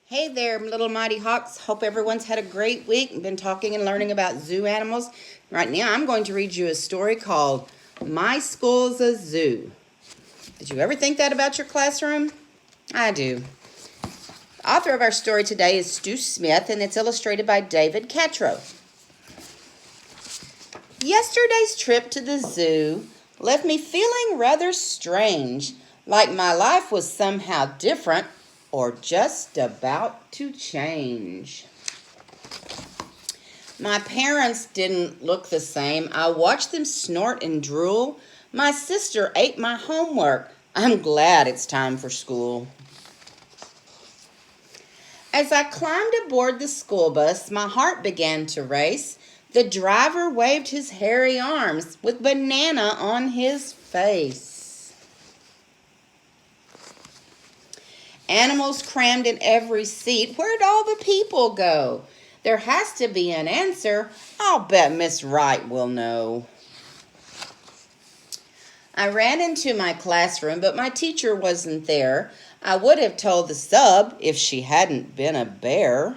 Hey there, little mighty hawks. Hope everyone's had a great week and been talking and learning about zoo animals. Right now, I'm going to read you a story called My School's a Zoo. Did you ever think that about your classroom? I do. The author of our story today is Stu Smith, and it's illustrated by David Catro. Yesterday's trip to the zoo left me feeling rather strange, like my life was somehow different or just about to change. My parents didn't look the same. I watched them snort and drool. My sister ate my homework. I'm glad it's time for school. As I climbed aboard the school bus, my heart began to race. The driver waved his hairy arms with banana on his face. Animals crammed in every seat. Where'd all the people go? There has to be an answer. I'll bet Miss Wright will know. I ran into my classroom, but my teacher wasn't there. I would have told the sub if she hadn't been a bear.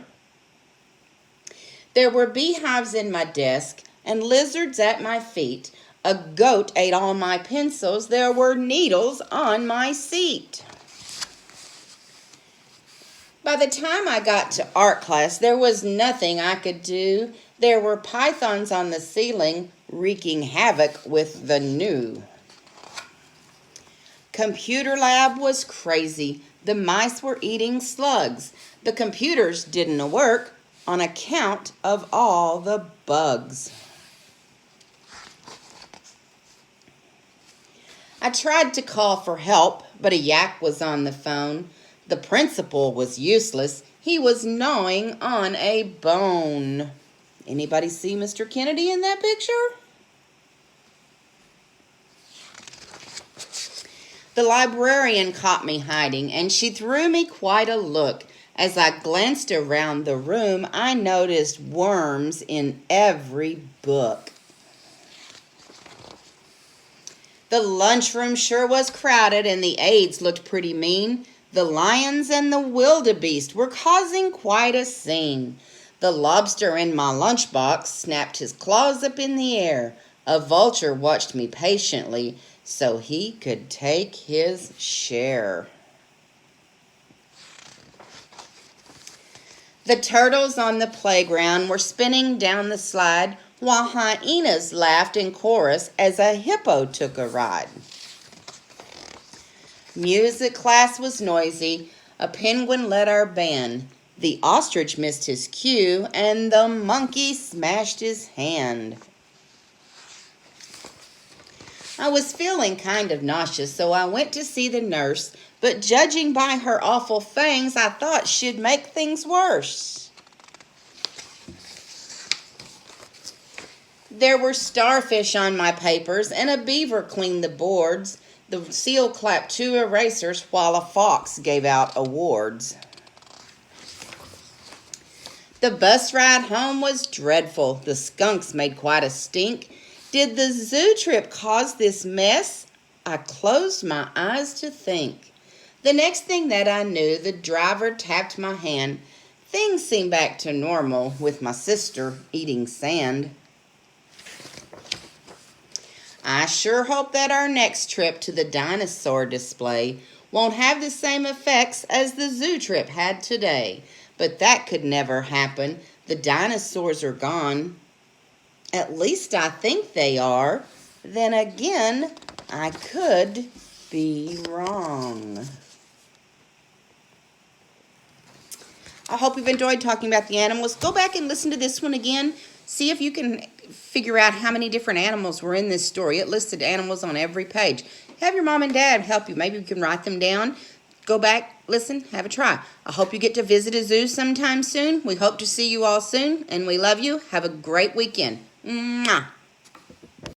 There were beehives in my desk and lizards at my feet. A goat ate all my pencils. There were needles on my seat. By the time I got to art class, there was nothing I could do. There were pythons on the ceiling wreaking havoc with the new. Computer lab was crazy. The mice were eating slugs. The computers didn't work on account of all the bugs. I tried to call for help, but a yak was on the phone. The principal was useless. He was gnawing on a bone. Anybody see Mr. Kennedy in that picture? The librarian caught me hiding, and she threw me quite a look. As I glanced around the room, I noticed worms in every book. The lunchroom sure was crowded, and the aides looked pretty mean. The lions and the wildebeest were causing quite a scene. The lobster in my lunchbox snapped his claws up in the air. A vulture watched me patiently so he could take his share. The turtles on the playground were spinning down the slide while hyenas laughed in chorus as a hippo took a ride. Music class was noisy. A penguin led our band. The ostrich missed his cue, and the monkey smashed his hand. I was feeling kind of nauseous, so I went to see the nurse, but judging by her awful fangs, I thought she'd make things worse. There were starfish on my papers, and a beaver cleaned the boards. The seal clapped 2 erasers while a fox gave out awards. The bus ride home was dreadful. The skunks made quite a stink. Did the zoo trip cause this mess? I closed my eyes to think. The next thing that I knew, the driver tapped my hand. Things seemed back to normal with my sister eating sand. I sure hope that our next trip to the dinosaur display won't have the same effects as the zoo trip had today. But that could never happen. The dinosaurs are gone. At least I think they are. Then again, I could be wrong. I hope you've enjoyed talking about the animals. Go back and listen to this one again. See if you can figure out how many different animals were in this story. It listed animals on every page. Have your mom and dad help you. Maybe you can write them down. Go back, listen, have a try. I hope you get to visit a zoo sometime soon. We hope to see you all soon, and we love you. Have a great weekend. Mwah.